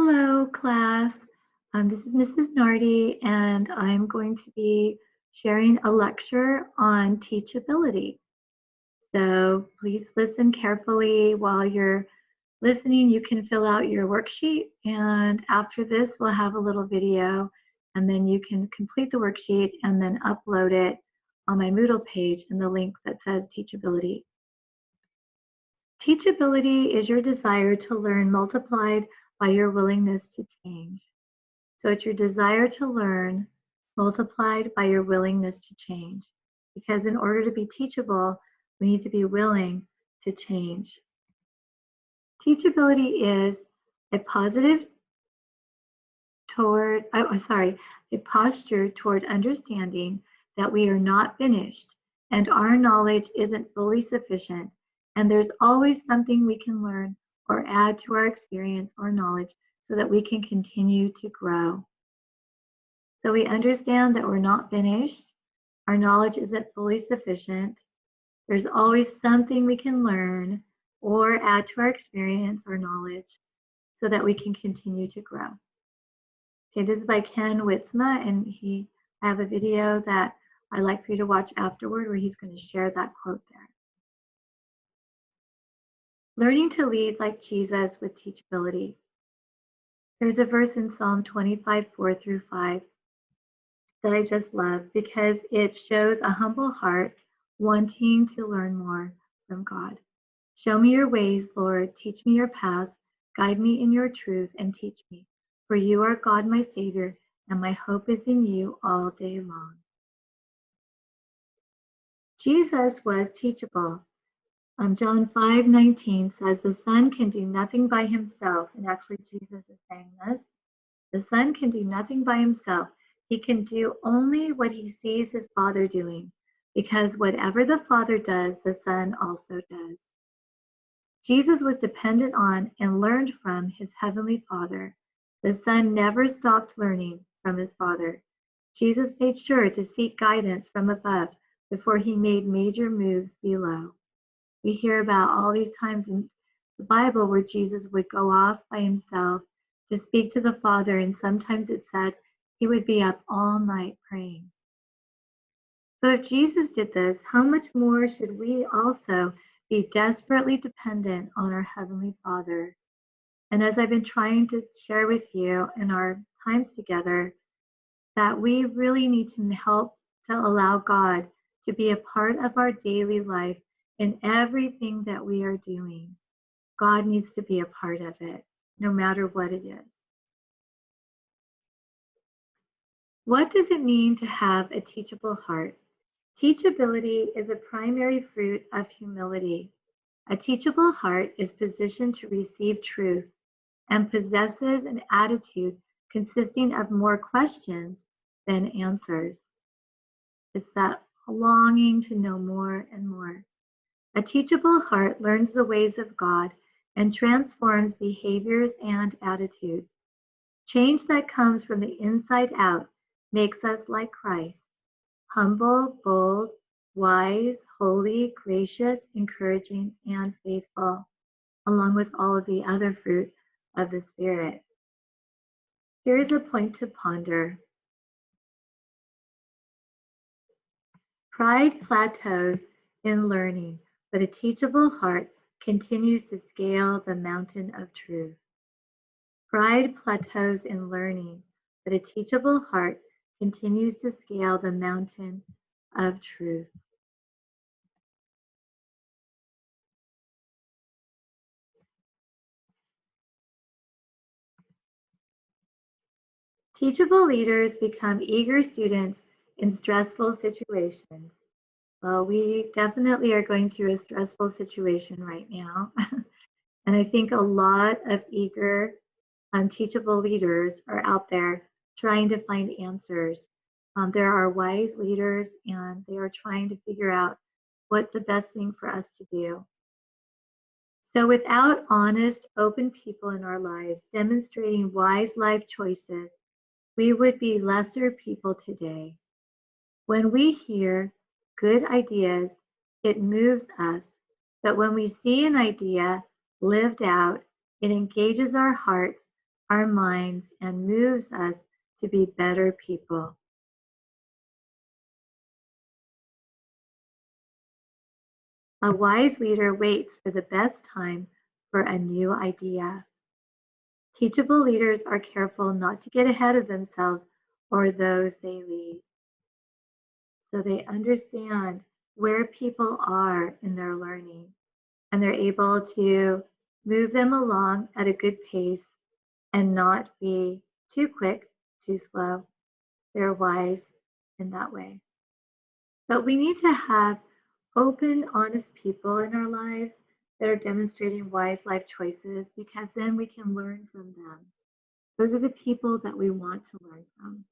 Hello, class. This is Mrs. Nardi, and I'm going to be sharing a lecture on teachability. So please listen carefully. While you're listening, you can fill out your worksheet, and after this, we'll have a little video, and then you can complete the worksheet and then upload it on my Moodle page in the link that says Teachability. Teachability is your desire to learn multiplied by your willingness to change. So it's your desire to learn multiplied by your willingness to change. Because in order to be teachable, we need to be willing to change. Teachability is a posture toward understanding that we are not finished and our knowledge isn't fully sufficient, and there's always something we can learn or add to our experience or knowledge so that we can continue to grow. So we understand that we're not finished, our knowledge isn't fully sufficient, there's always something we can learn or add to our experience or knowledge so that we can continue to grow. Okay, this is by Ken Witzma, and I have a video that I'd like for you to watch afterward where he's going to share that quote there. Learning to lead like Jesus with teachability. There's a verse in Psalm 25, 4-5 that I just love because it shows a humble heart wanting to learn more from God. Show me your ways, Lord. Teach me your paths. Guide me in your truth and teach me. For you are God, my Savior, and my hope is in you all day long. Jesus was teachable. John 5:19 says the Son can do nothing by himself. And actually, Jesus is saying this. The Son can do nothing by himself. He can do only what he sees his Father doing, because whatever the Father does, the Son also does. Jesus was dependent on and learned from his heavenly Father. The Son never stopped learning from his Father. Jesus made sure to seek guidance from above before he made major moves below. We hear about all these times in the Bible where Jesus would go off by himself to speak to the Father, and sometimes it said he would be up all night praying. So if Jesus did this, how much more should we also be desperately dependent on our Heavenly Father? And as I've been trying to share with you in our times together, that we really need to help to allow God to be a part of our daily life in everything that we are doing. God needs to be a part of it, no matter what it is. What does it mean to have a teachable heart? Teachability is a primary fruit of humility. A teachable heart is positioned to receive truth and possesses an attitude consisting of more questions than answers. It's that longing to know more and more. A teachable heart learns the ways of God and transforms behaviors and attitudes. Change that comes from the inside out makes us like Christ, humble, bold, wise, holy, gracious, encouraging, and faithful, along with all of the other fruit of the Spirit. Here is a point to ponder. Pride plateaus in learning, but a teachable heart continues to scale the mountain of truth. Pride plateaus in learning, but a teachable heart continues to scale the mountain of truth. Teachable leaders become eager students in stressful situations. Well, we definitely are going through a stressful situation right now. And I think a lot of eager, teachable leaders are out there trying to find answers. There are wise leaders, and they are trying to figure out what's the best thing for us to do. So without honest, open people in our lives demonstrating wise life choices, we would be lesser people today. When we hear good ideas, it moves us. But when we see an idea lived out, it engages our hearts our minds and moves us to be better people. A wise leader waits for the best time for a new idea. Teachable leaders are careful not to get ahead of themselves or those they lead. So they understand where people are in their learning, and they're able to move them along at a good pace and not be too quick, too slow. They're wise in that way. But we need to have open, honest people in our lives that are demonstrating wise life choices, because then we can learn from them. Those are the people that we want to learn from.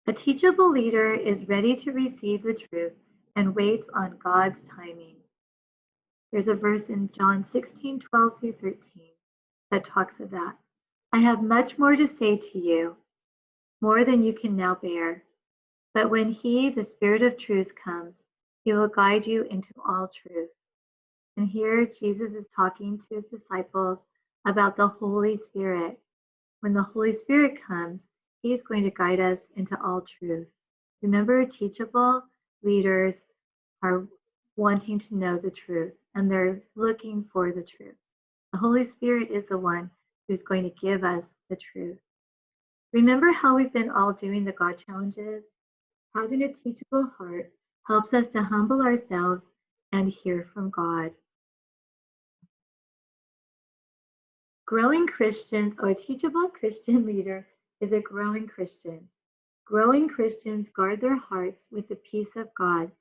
A teachable leader is ready to receive the truth and waits on God's timing. There's a verse in John 16:12 through 13 that talks of that. I have much more to say to you, more than you can now bear. But when he, the Spirit of truth, comes, he will guide you into all truth. And here Jesus is talking to his disciples about the Holy Spirit. When the Holy Spirit comes, he's going to guide us into all truth. Remember, teachable leaders are wanting to know the truth, and they're looking for the truth. The Holy Spirit is the one who's going to give us the truth. Remember how we've been all doing the God challenges? Having a teachable heart helps us to humble ourselves and hear from God. Growing Christians, or a teachable Christian leader, is a growing Christian. Growing Christians guard their hearts with the peace of God.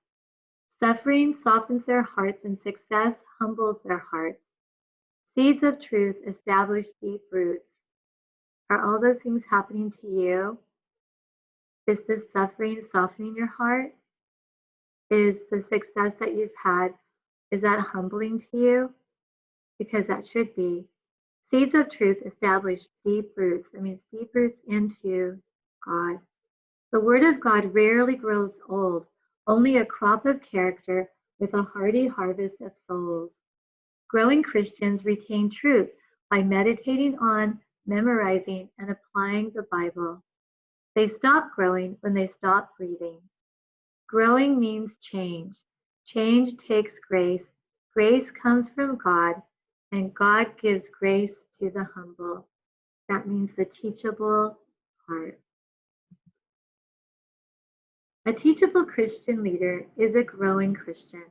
Suffering softens their hearts, and success humbles their hearts. Seeds of truth establish deep roots. Are all those things happening to you? Is this suffering softening your heart? Is the success that you've had, is that humbling to you? Because that should be. Seeds of truth establish deep roots. That means deep roots into God. The Word of God rarely grows old, only a crop of character with a hearty harvest of souls. Growing Christians retain truth by meditating on, memorizing, and applying the Bible. They stop growing when they stop breathing. Growing means change. Change takes grace. Grace comes from God, and God gives grace to the humble. That means the teachable heart. A teachable Christian leader is a growing Christian.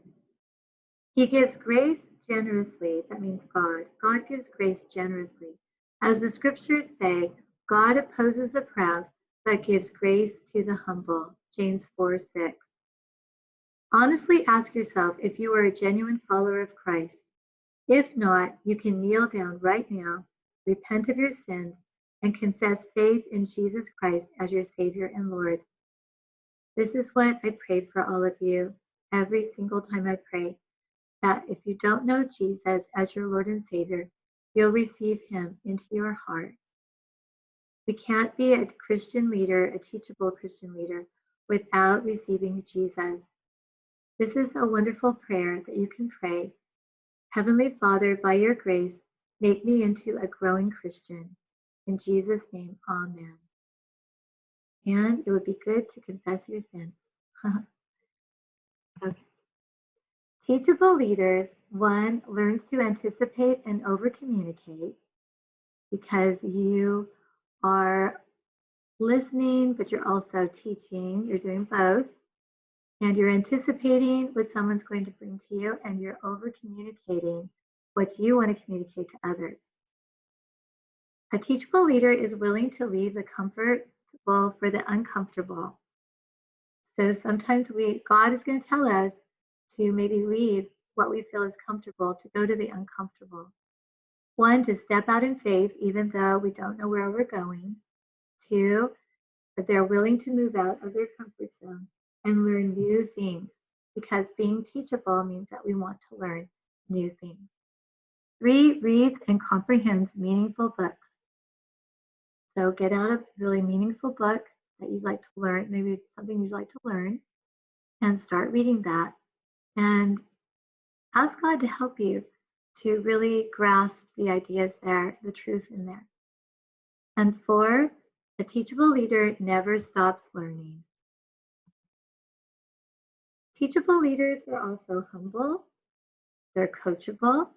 He gives grace generously. That means God. God gives grace generously. As the scriptures say, God opposes the proud, but gives grace to the humble. James 4:6. Honestly ask yourself if you are a genuine follower of Christ. If not, you can kneel down right now, repent of your sins, and confess faith in Jesus Christ as your Savior and Lord. This is what I pray for all of you every single time I pray, that if you don't know Jesus as your Lord and Savior, you'll receive him into your heart. We can't be a Christian leader, a teachable Christian leader, without receiving Jesus. This is a wonderful prayer that you can pray. Heavenly Father, by your grace, make me into a growing Christian. In Jesus' name, amen. And it would be good to confess your sins. Okay. Teachable leaders, one, learns to anticipate and over-communicate, because you are listening, but you're also teaching. You're doing both. And you're anticipating what someone's going to bring to you, and you're over-communicating what you want to communicate to others. A teachable leader is willing to leave the comfortable for the uncomfortable. So sometimes God is going to tell us to maybe leave what we feel is comfortable to go to the uncomfortable. One, to step out in faith, even though we don't know where we're going. Two, that they're willing to move out of their comfort zone and learn new things, because being teachable means that we want to learn new things. Three, reads and comprehends meaningful books. So get out a really meaningful book that you'd like to learn, maybe something you'd like to learn, and start reading that. And Ask God to help you to really grasp the ideas there, the truth in there. And 4, a teachable leader never stops learning. Teachable leaders are also humble, they're coachable,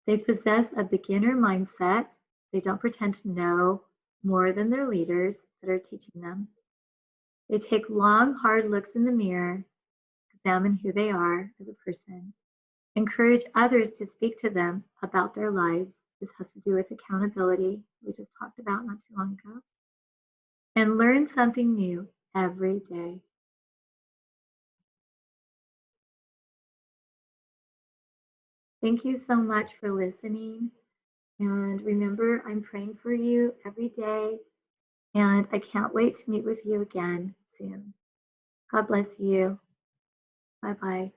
they possess a beginner mindset, they don't pretend to know more than their leaders that are teaching them. They take long, hard looks in the mirror, examine who they are as a person, encourage others to speak to them about their lives. This has to do with accountability, we just talked about not too long ago, and learn something new every day. Thank you so much for listening. And remember, I'm praying for you every day. And I can't wait to meet with you again soon. God bless you. Bye bye.